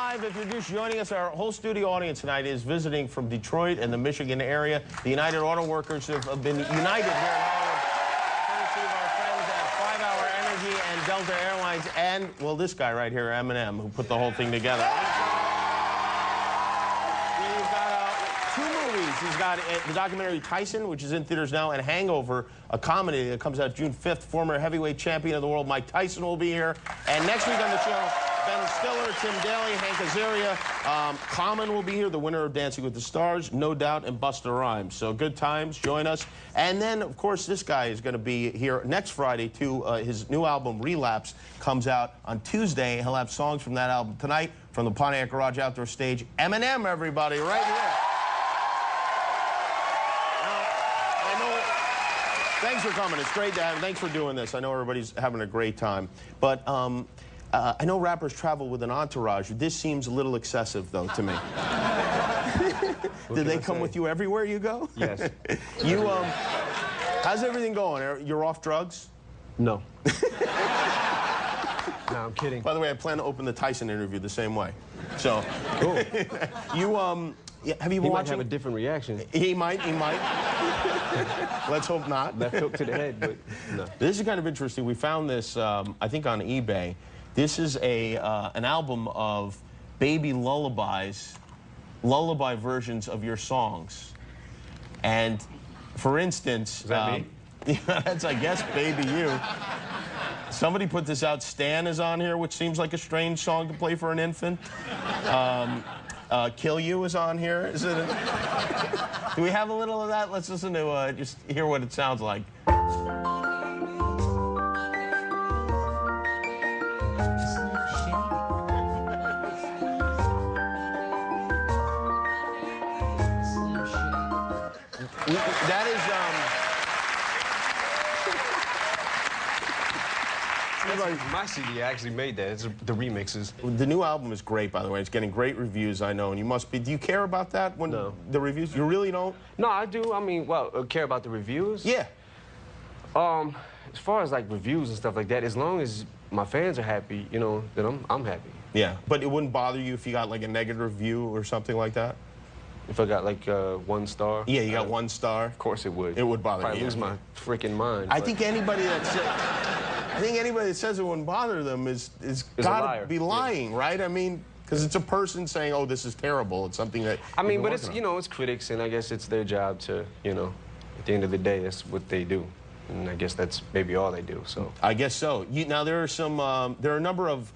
live. If you're just joining us, our whole studio audience tonight is visiting from Detroit and the Michigan area. The United Auto Workers have been united here in Hollywood, courtesy of our friends at 5 Hour Energy and Delta Airlines, and, well, this guy right here, Eminem, who put the whole thing together. He's got two movies. He's got the documentary Tyson, which is in theaters now, and Hangover, a comedy that comes out June 5th. Former heavyweight champion of the world, Mike Tyson, will be here. And next week on the show, Ben Stiller, Tim Daly, Hank Azaria, Common will be here, the winner of Dancing with the Stars, No Doubt, and Busta Rhymes. So good times, join us. And then, of course, this guy is going to be here next Friday, too. His new album, Relapse, comes out on Tuesday. He'll have songs from that album tonight from the Pontiac Garage Outdoor Stage. Eminem, everybody, right here. Thanks for coming. It's great to have you. Thanks for doing this. I know everybody's having a great time. But I know rappers travel with an entourage. This seems a little excessive, though, to me. Do they come with you everywhere you go? Yes. How's everything going? You're off drugs? No. No, I'm kidding. By the way, I plan to open the Tyson interview the same way. So, cool. Have you been watching? He might have a different reaction. He might. Let's hope not. Left hook to the head, but no. This is kind of interesting. We found this, I think, on eBay. This is an album of baby lullabies, lullaby versions of your songs. And, for instance, is that me? That's, I guess, Baby You. Somebody put this out. Stan is on here, which seems like a strange song to play for an infant. Kill You is on here. Is it do we have a little of that? Let's listen to just hear what it sounds like. That is my CD actually made that. It's the remixes. The new album is great, by the way. It's getting great reviews, I know, and you must be. Do you care about that when the reviews? You really don't? No, I do. I mean, well, care about the reviews? Yeah. As far as like reviews and stuff like that, as long as my fans are happy, you know, then I'm happy. Yeah, but it wouldn't bother you if you got like a negative review or something like that? If I got like 1 star? Yeah, you got 1 star? Of course it would. It would bother me. I'd lose my freaking mind. I think anybody that says it wouldn't bother them is got to be lying, right? I mean, because it's a person saying, "Oh, this is terrible." It's something that I mean, but it's it's critics, and I guess it's their job to at the end of the day, that's what they do, and I guess that's maybe all they do. So I guess so. Now there are some there are a number of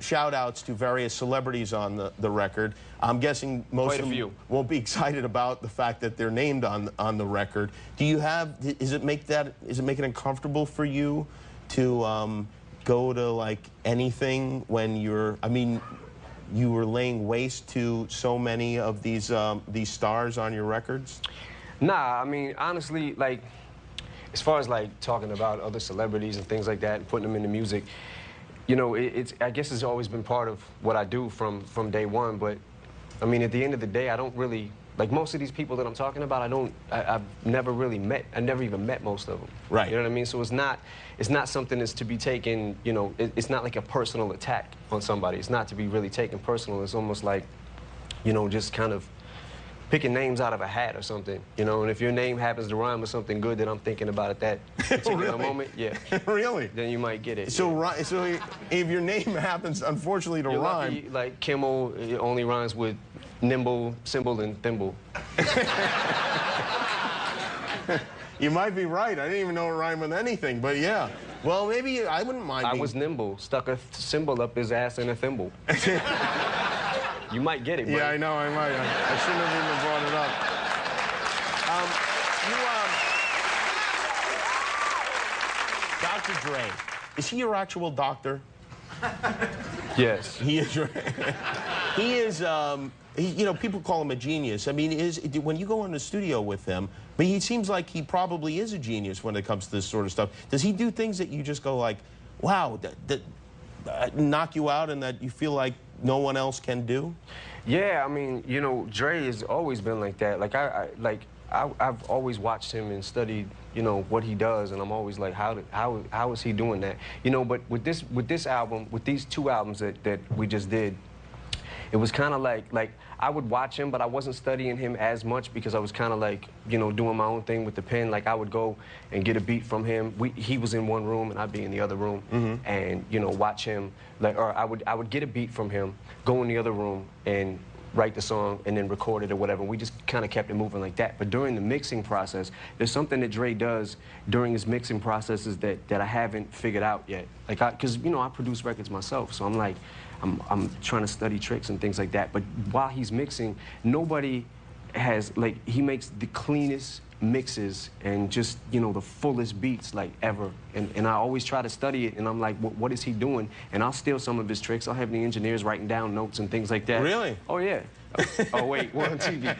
shout-outs to various celebrities on the record. I'm guessing most of them won't be excited about the fact that they're named on the record. Do you have? Is it make it uncomfortable for you to go to like anything when you're? I mean, you were laying waste to so many of these stars on your records. Nah, I mean honestly, like as far as like talking about other celebrities and things like that, and putting them into music. I guess it's always been part of what I do from day one, but I mean, at the end of the day, I don't really, like most of these people that I'm talking about, I've never really met, I never even met most of them. Right. You know what I mean? So it's not something that's to be taken, it's not like a personal attack on somebody. It's not to be really taken personal. It's almost like, just kind of picking names out of a hat or something, and if your name happens to rhyme with something good that I'm thinking about at that particular moment, yeah. Really? Then you might get it. So, yeah. So if your name happens, unfortunately, to rhyme... Lucky, like Kimmel, it only rhymes with nimble, cymbal, and thimble. You might be right. I didn't even know it rhymed with anything, but yeah. Well, maybe I wouldn't mind I was nimble, stuck a cymbal up his ass in a thimble. You might get it, bro. Yeah, I know, I might. I shouldn't have even brought it up. Dr. Dre, is he your actual doctor? Yes. He is your... He is, people call him a genius. I mean, when you go in the studio with him, but he seems like he probably is a genius when it comes to this sort of stuff. Does he do things that you just go like, wow, that knock you out and that you feel like no one else can do? Yeah, I mean, Dre has always been like that. Like I've always watched him and studied, what he does, and I'm always like, how is he doing that? But with this album, with these 2 albums that we just did, it was kind of like I would watch him, but I wasn't studying him as much because I was kind of like, you know, doing my own thing with the pen. Like I would go and get a beat from him. He was in one room and I'd be in the other room, and you know, watch him. Like, or I would get a beat from him, go in the other room and write the song and then record it or whatever. We just kind of kept it moving like that. But during the mixing process, there's something that Dre does during his mixing processes that I haven't figured out yet. Like, because you know, I produce records myself, so I'm like, I'm trying to study tricks and things like that. But while he's mixing, nobody has, like, he makes the cleanest mixes and just, you know, the fullest beats like ever. And I always try to study it, and I'm like, what is he doing? And I'll steal some of his tricks. I'll have the engineers writing down notes and things like that. Really? Oh, yeah. Oh, wait, we're on TV.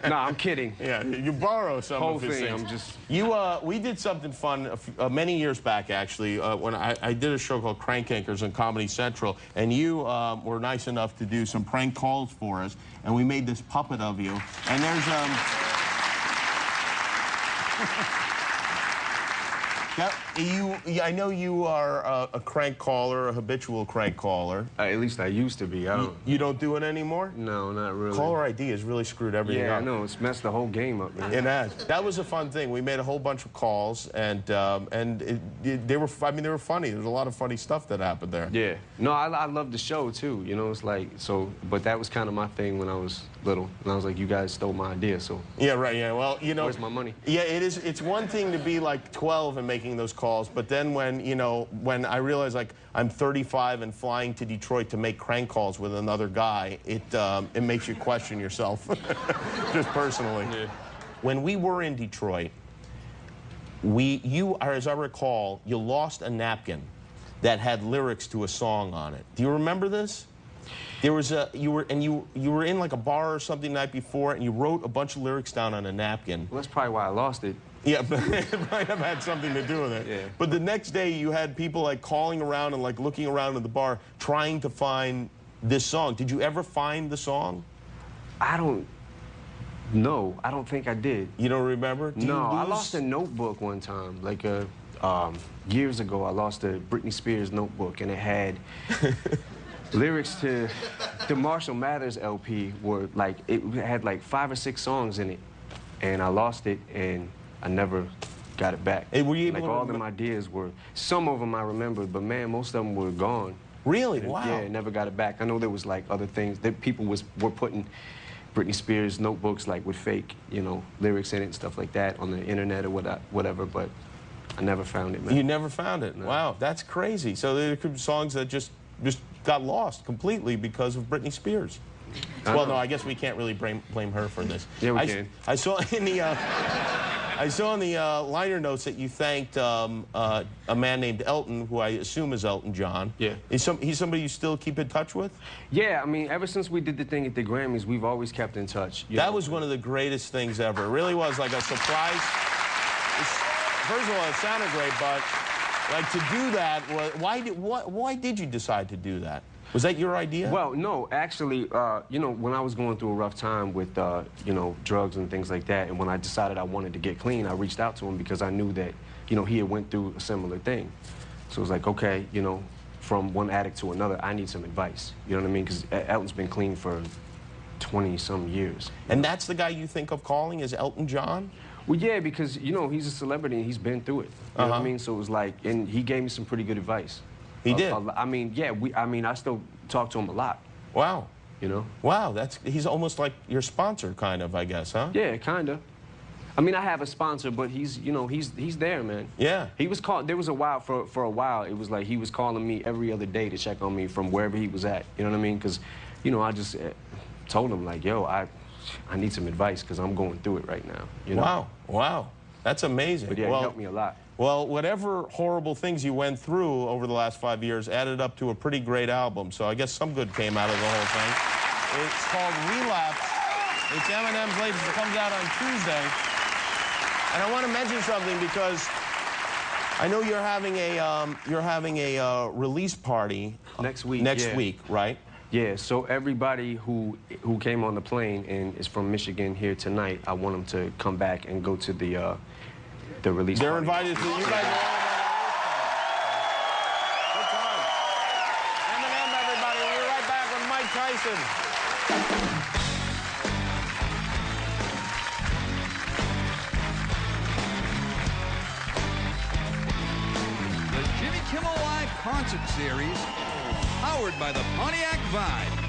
No, I'm kidding. Yeah, you borrow some Whole of his thing, things. I'm just... We did something fun many years back, actually, when I did a show called Crank Anchors on Comedy Central, and you were nice enough to do some prank calls for us, and we made this puppet of you, and there's I know you are a crank caller, a habitual crank caller. At least I used to be. You don't do it anymore? No, not really. Caller ID has really screwed everything up. Yeah, I know. It's messed the whole game up, man. It has. That was a fun thing. We made a whole bunch of calls, and they were funny. There was a lot of funny stuff that happened there. Yeah. No, I love the show, too. You know, it's like, so, but that was kind of my thing when I was little. And I was like, you guys stole my idea, so. Yeah, right, yeah. Well, you know. Where's my money? Yeah, it is. It's one thing to be like 12 and making those calls, but then when, you know, when I realized, like, I'm 35 and flying to Detroit to make crank calls with another guy, it makes you question yourself, just personally. Yeah. When we were in Detroit, as I recall, you lost a napkin that had lyrics to a song on it. Do you remember this? There was you were in like a bar or something the night before, and you wrote a bunch of lyrics down on a napkin. Well, that's probably why I lost it. Yeah, but it might have had something to do with it. Yeah. But the next day, you had people like calling around and like looking around in the bar trying to find this song. Did you ever find the song? I don't know. I don't think I did. You don't remember? No, I lost a notebook one time. Like years ago, I lost a Britney Spears notebook, and it had lyrics to the Marshall Mathers LP. Were like, it had like 5 or 6 songs in it, and I lost it, and I never got it back. Hey, were you able like, all them ideas were, some of them I remembered, but man, most of them were gone. Really? And, wow. Yeah, never got it back. I know there was like other things that people were putting Britney Spears notebooks like with fake, you know, lyrics in it and stuff like that on the internet or whatever, but I never found it, man. You never found it? No. Wow, that's crazy. So there could be songs that just got lost completely because of Britney Spears. Well, no, I guess we can't really blame her for this. Yeah, we can. I saw in the liner notes that you thanked a man named Elton, who I assume is Elton John. Yeah. He's somebody you still keep in touch with? Yeah, I mean, ever since we did the thing at the Grammys, we've always kept in touch. That was one of the greatest things ever. It really was like a surprise. First of all, it sounded great, but like to do that, why did you decide to do that? Was that your idea? Well, no, actually, you know, when I was going through a rough time with, you know, drugs and things like that, and when I decided I wanted to get clean, I reached out to him because I knew that, you know, he had went through a similar thing. So it was like, okay, you know, from one addict to another, I need some advice. You know what I mean? Because Elton's been clean for 20-some years. And that's the guy you think of calling is Elton John? Well, yeah, because, you know, he's a celebrity and he's been through it. You know what I mean? So it was like, and he gave me some pretty good advice. He did? I mean, yeah, I still talk to him a lot. Wow. You know? Wow, he's almost like your sponsor, kind of, I guess, huh? Yeah, kind of. I mean, I have a sponsor, but he's, you know, he's there, man. Yeah. He was there was a while, for a while, it was like he was calling me every other day to check on me from wherever he was at. You know what I mean? Because, you know, I just told him, like, yo, I need some advice because I'm going through it right now. You know? Wow, wow. That's amazing. But yeah, it helped me a lot. Well, whatever horrible things you went through over the last 5 years added up to a pretty great album, so I guess some good came out of the whole thing. It's called Relapse. It's Eminem's latest. It comes out on Tuesday. And I want to mention something because I know you're having a release party next week. Next week, right? Yeah, so everybody who came on the plane and is from Michigan here tonight, I want them to come back and go to the release They're party. invited to, you guys are all invited. Good time. Tyson. The Jimmy Kimmel Live Concert Series, powered by the Pontiac Vibe.